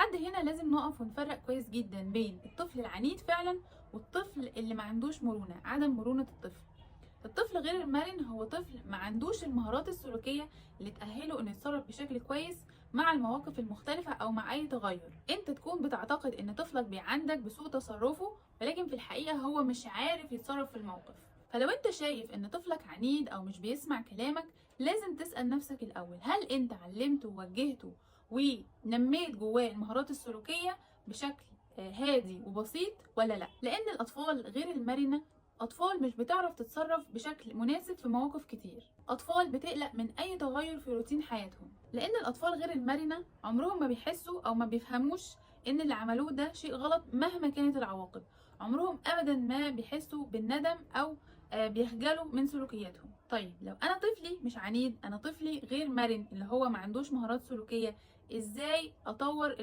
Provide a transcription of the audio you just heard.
لحد هنا لازم نقف ونفرق كويس جدا بين الطفل العنيد فعلا والطفل اللي ما عندوش مرونة، عدم مرونة الطفل. الطفل غير المرن هو طفل ما عندوش المهارات السلوكية اللي تأهله انه يتصرف بشكل كويس مع المواقف المختلفة او مع اي تغير. انت تكون بتعتقد ان طفلك بيعندك بسوء تصرفه، ولكن في الحقيقة هو مش عارف يتصرف في الموقف. فلو انت شايف ان طفلك عنيد او مش بيسمع كلامك، لازم تسأل نفسك الاول، هل انت علمته ووجهته ونميت جواه المهارات السلوكية بشكل هادي وبسيط ولا لا؟ لان الاطفال غير المرنة أطفال مش بتعرف تتصرف بشكل مناسب في مواقف كتير، أطفال بتقلق من أي تغير في روتين حياتهم، لأن الأطفال غير المرنة عمرهم ما بيحسوا أو ما بيفهموش إن اللي عملوه ده شيء غلط مهما كانت العواقب. عمرهم أبدا ما بيحسوا بالندم أو بيخجلوا من سلوكياتهم. طيب لو أنا طفلي مش عنيد، أنا طفلي غير مرن اللي هو ما عندوش مهارات سلوكية، إزاي أطور